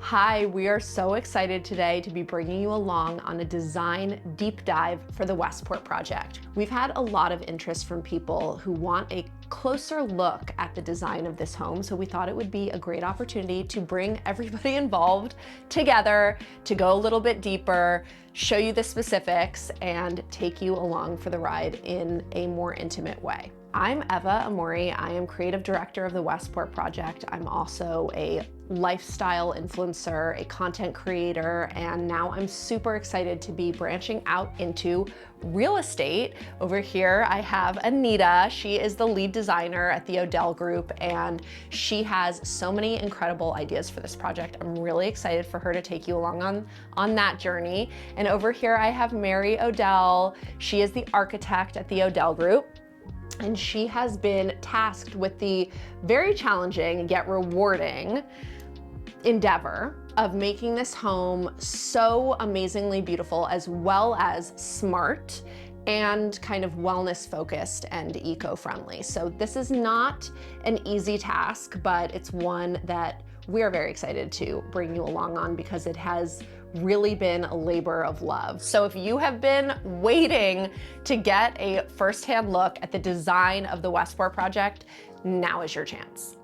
Hi, we are so excited today to be bringing you along on a design deep dive for the Westport Project. We've had a lot of interest from people who want a closer look at the design of this home, so we thought it would be a great opportunity to bring everybody involved together to go a little bit deeper, show you the specifics, and take you along for the ride in a more intimate way. I'm Eva Amurri. I am creative director of the Westport Project. I'm also a lifestyle influencer, a content creator, and now I'm super excited to be branching out into real estate. Over here, I have Anita. She is the lead designer at the Odell Group, and she has so many incredible ideas for this project. I'm really excited for her to take you along on that journey. And over here, I have Mary Odell. She is the architect at the Odell Group. And she has been tasked with the very challenging yet rewarding endeavor of making this home so amazingly beautiful, as well as smart and kind of wellness focused and eco-friendly. So this is not an easy task, but it's one that we are very excited to bring you along on because it has really been a labor of love. So if you have been waiting to get a firsthand look at the design of the Westport Project, now is your chance.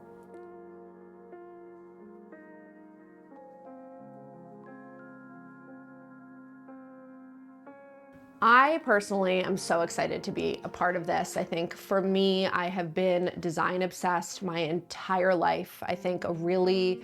I personally am so excited to be a part of this. I think for me, I have been design obsessed my entire life. I think a really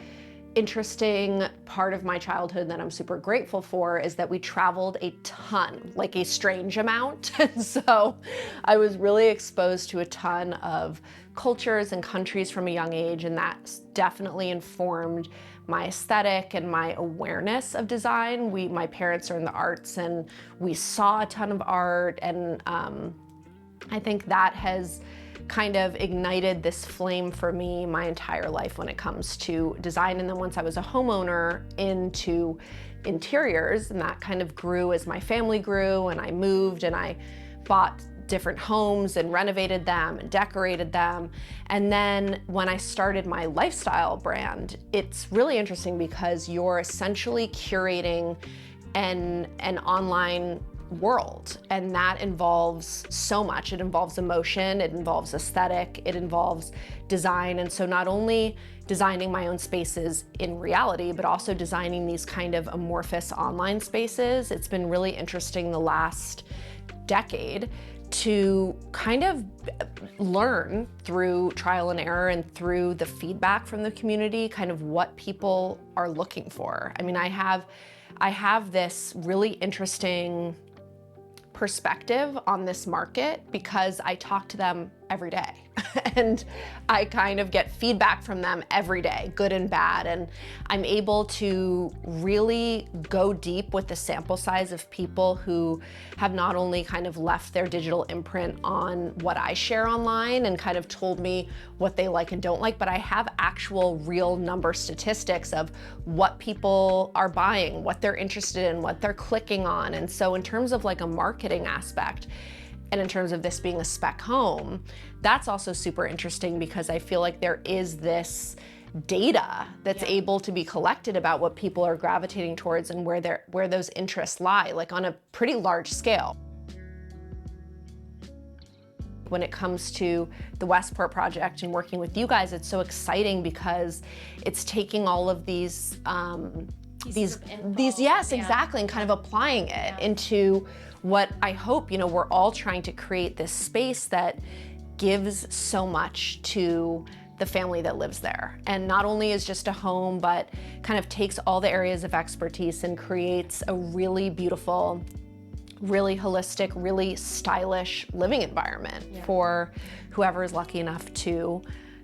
interesting part of my childhood that I'm super grateful for is that we traveled a ton, like a strange amount. And so I was really exposed to a ton of cultures and countries from a young age, and that definitely informed my aesthetic and my awareness of design. My parents are in the arts, and we saw a ton of art, and I think that has kind of ignited this flame for me my entire life when it comes to design. And then once I was a homeowner, into interiors, and that kind of grew as my family grew, and I moved and I bought different homes and renovated them and decorated them. And then when I started my lifestyle brand, it's really interesting because you're essentially curating an online world, and that involves so much. It involves emotion, it involves aesthetic, it involves design. And so not only designing my own spaces in reality, but also designing these kind of amorphous online spaces. It's been really interesting the last decade to kind of learn through trial and error and through the feedback from the community, kind of what people are looking for. I mean, I have this really interesting perspective on this market because I talk to them every day and I kind of get feedback from them every day, good and bad, and I'm able to really go deep with the sample size of people who have not only kind of left their digital imprint on what I share online and kind of told me what they like and don't like, but I have actual real number statistics of what people are buying, what they're interested in, what they're clicking on. And so in terms of like a marketing aspect, and in terms of this being a spec home, that's also super interesting because I feel like there is this data that's able to be collected about what people are gravitating towards and where those interests lie, like on a pretty large scale. When it comes to the Westport Project and working with you guys, it's so exciting because it's taking all of these yes, exactly, and kind of applying it into what I hope, we're all trying to create this space that gives so much to the family that lives there. And not only is just a home, but kind of takes all the areas of expertise and creates a really beautiful, really holistic, really stylish living environment for whoever is lucky enough to,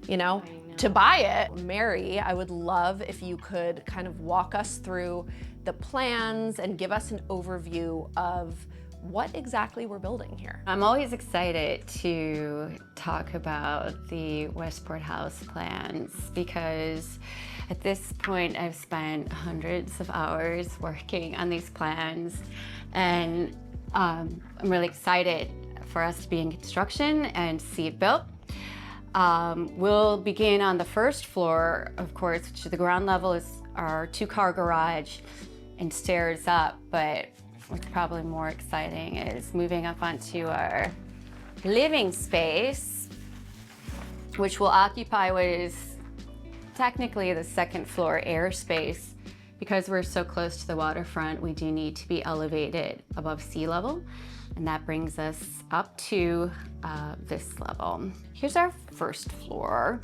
to buy it. Mary, I would love if you could kind of walk us through the plans and give us an overview of what exactly we're building here. I'm always excited to talk about the Westport House plans because at this point I've spent hundreds of hours working on these plans, and I'm really excited for us to be in construction and see it built. We'll begin on the first floor, of course, which the ground level is our 2-car garage and stairs up, but what's probably more exciting is moving up onto our living space, which will occupy what is technically the second floor airspace. Because we're so close to the waterfront, we do need to be elevated above sea level, and that brings us up to this level. Here's our first floor.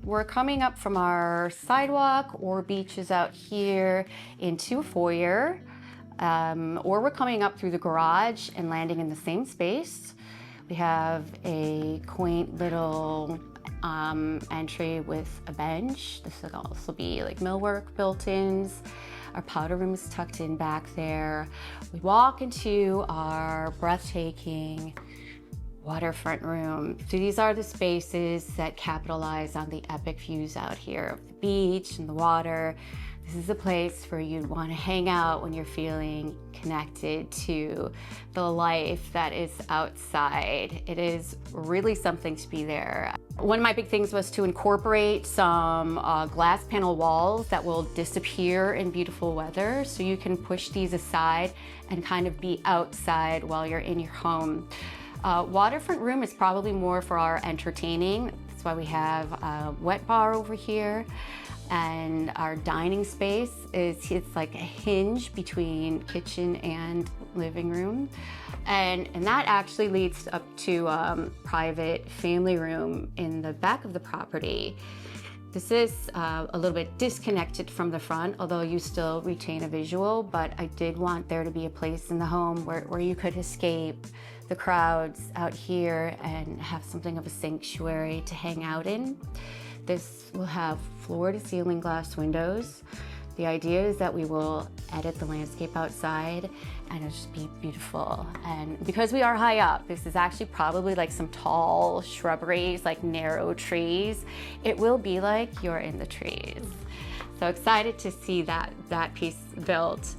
We're coming up from our sidewalk or beaches out here into a foyer, or we're coming up through the garage and landing in the same space. We have a quaint little entry with a bench. This will also be like millwork built-ins. Our powder room is tucked in back there. We walk into our breathtaking waterfront room. So these are the spaces that capitalize on the epic views out here of the beach and the water. This is a place where you'd want to hang out when you're feeling connected to the life that is outside. It is really something to be there. One of my big things was to incorporate some glass panel walls that will disappear in beautiful weather, so you can push these aside and kind of be outside while you're in your home. Waterfront room is probably more for our entertaining. That's why we have a wet bar over here. And our dining space it's like a hinge between kitchen and living room. And that actually leads up to private family room in the back of the property. This is a little bit disconnected from the front, although you still retain a visual, but I did want there to be a place in the home where you could escape the crowds out here and have something of a sanctuary to hang out in. This will have floor-to-ceiling glass windows. The idea is that we will edit the landscape outside and it'll just be beautiful. And because we are high up, this is actually probably like some tall shrubberies, like narrow trees. It will be like you're in the trees. So excited to see that piece built.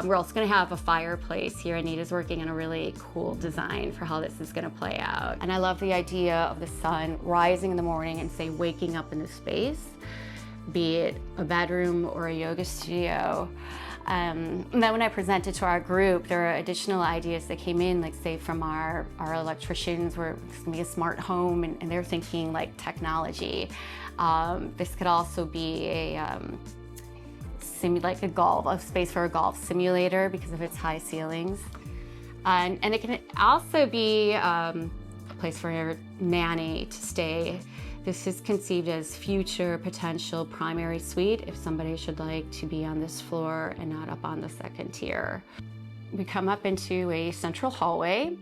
We're also gonna have a fireplace here. Anita's working on a really cool design for how this is gonna play out. And I love the idea of the sun rising in the morning and say waking up in the space, be it a bedroom or a yoga studio. And then when I presented to our group, there are additional ideas that came in, like say from our electricians, where it's gonna be a smart home, and they're thinking like technology. This could also be a space for a golf simulator because of its high ceilings. And it can also be a place for your nanny to stay. This is conceived as future potential primary suite if somebody should like to be on this floor and not up on the second tier. We come up into a central hallway,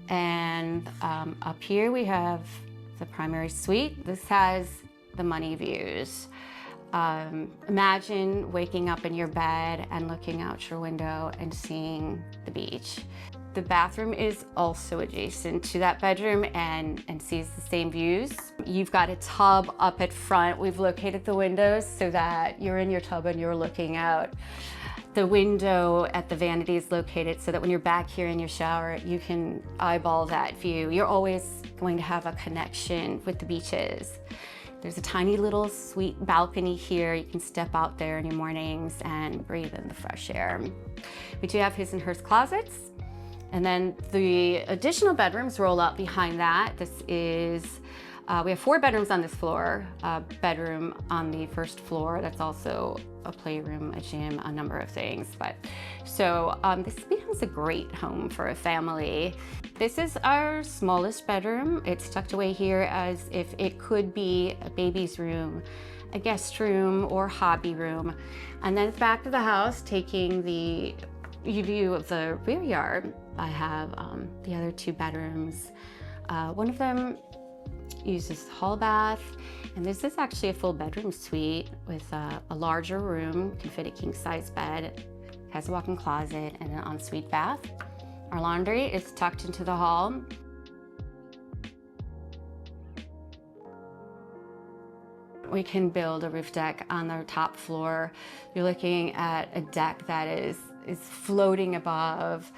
and up here we have the primary suite. This has the money views. Imagine waking up in your bed and looking out your window and seeing the beach. The bathroom is also adjacent to that bedroom and sees the same views. You've got a tub up at front. We've located the windows so that you're in your tub and you're looking out. The window at the vanity is located so that when you're back here in your shower, you can eyeball that view. You're always going to have a connection with the beaches. There's a tiny little sweet balcony here. You can step out there in your mornings and breathe in the fresh air. We do have his and hers closets. And then the additional bedrooms roll up behind that. This is, we have 4 bedrooms on this floor, a bedroom on the first floor. That's also a playroom, a gym, a number of things. So this becomes a great home for a family. This is our smallest bedroom. It's tucked away here as if it could be a baby's room, a guest room, or hobby room. And then at the back of the house, taking the view of the rear yard, I have the other 2 bedrooms. One of them uses the hall bath, and this is actually a full bedroom suite with a larger room, can fit a king-size bed. It has a walk-in closet and an ensuite bath. Our laundry is tucked into the hall. We can build a roof deck on the top floor. You're looking at a deck that is floating above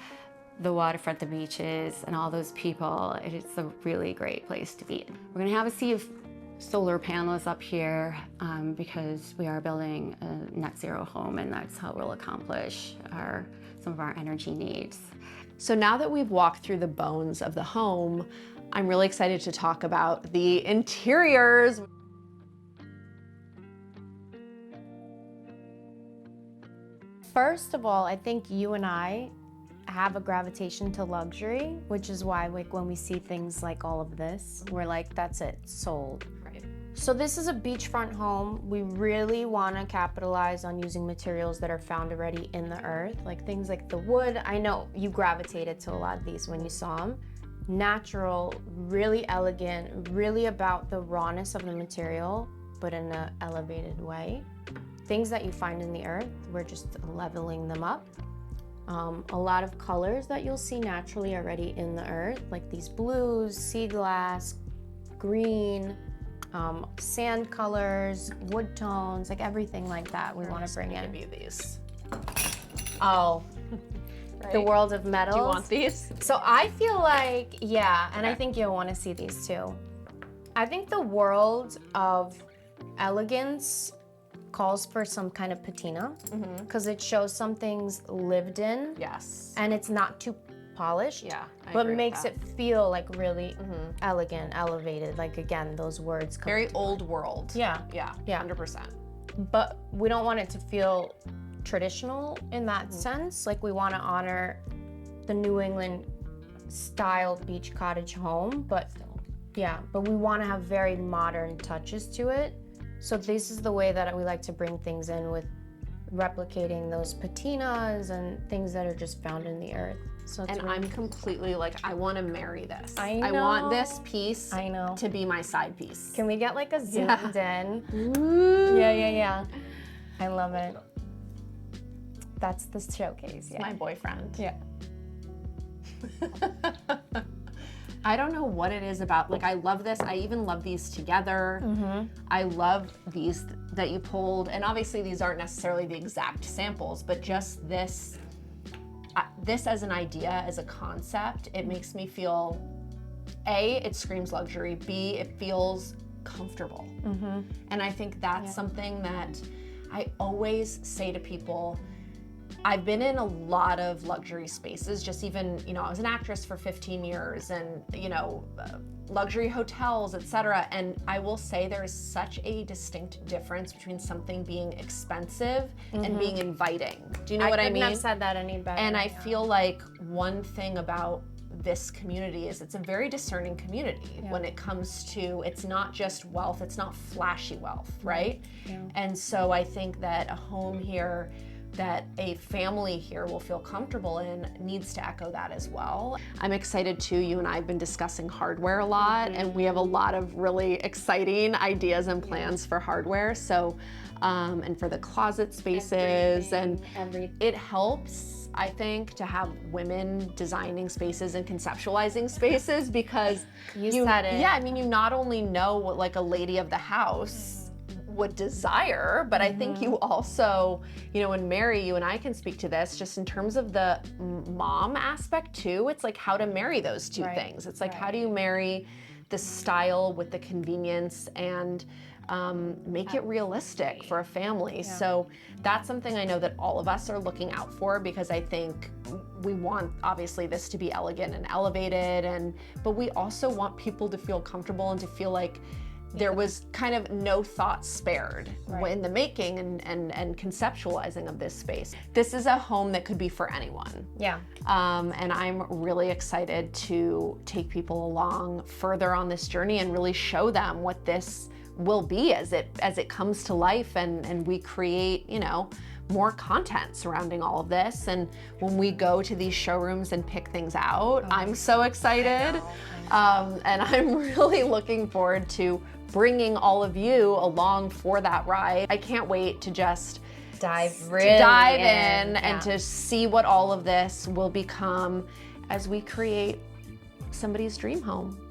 the waterfront, the beaches, and all those people, it's a really great place to be. We're gonna have a sea of solar panels up here because we are building a net zero home, and that's how we'll accomplish some of our energy needs. So now that we've walked through the bones of the home, I'm really excited to talk about the interiors. First of all, I think you and I have a gravitation to luxury, which is why like when we see things like all of this, we're like, that's it, sold. Right. So this is a beachfront home. We really want to capitalize on using materials that are found already in the earth, like things like the wood. I know you gravitated to a lot of these when you saw them. Natural, really elegant, really about the rawness of the material, but in an elevated way. Things that you find in the earth, we're just leveling them up. A lot of colors that you'll see naturally already in the earth, like these blues, sea glass, green, sand colors, wood tones, like everything like that we want to bring in. Give you these. Oh, right. The world of metals. Do you want these? So I feel like, yeah, and I think you'll want to see these too. I think the world of elegance calls for some kind of patina because it shows some things lived in. Yes. And it's not too polished. Yeah, but makes it feel like really elegant, elevated. Like again, those words come very old world. Yeah. Yeah. 100%. But we don't want it to feel traditional in that sense. Like we want to honor the New England style beach cottage home, but but we want to have very modern touches to it. So this is the way that we like to bring things in, with replicating those patinas and things that are just found in the earth. So and I'm completely like, I want to marry this. I know. I want this piece to be my side piece. Can we get like a zoomed in? Ooh. Yeah. I love it. That's the showcase. Yeah. My boyfriend. Yeah. I don't know what it is about, like I love this. I even love these together. I love these that you pulled, and obviously these aren't necessarily the exact samples, but just this as an idea, as a concept, it makes me feel, A, it screams luxury, B, it feels comfortable. And I think that's something that I always say to people. I've been in a lot of luxury spaces, just even, I was an actress for 15 years and, luxury hotels, etc. And I will say there is such a distinct difference between something being expensive and being inviting. Do you know what I mean? I couldn't have said that any better. And I feel like one thing about this community is it's a very discerning community when it comes to, it's not just wealth, it's not flashy wealth, right? And so I think that a home here, that a family here will feel comfortable in, needs to echo that as well. I'm excited too, you and I have been discussing hardware a lot, and we have a lot of really exciting ideas and plans for hardware. So, and for the closet spaces, and it helps, I think, to have women designing spaces and conceptualizing spaces because you said it. Yeah, I mean, you not only know what like a lady of the house would desire, but I think you also, and Mary, you and I can speak to this just in terms of the mom aspect too. It's like how to marry those two things. It's like, how do you marry the style with the convenience and make it realistic for a family? So that's something I know that all of us are looking out for, because I think we want obviously this to be elegant and elevated, but we also want people to feel comfortable and to feel like there was kind of no thought spared in the making and conceptualizing of this space. This is a home that could be for anyone. Yeah. And I'm really excited to take people along further on this journey and really show them what this will be as it comes to life, and we create, more content surrounding all of this. And when we go to these showrooms and pick things out, I'm so excited. And I'm really looking forward to bringing all of you along for that ride. I can't wait to just dive in and to see what all of this will become as we create somebody's dream home.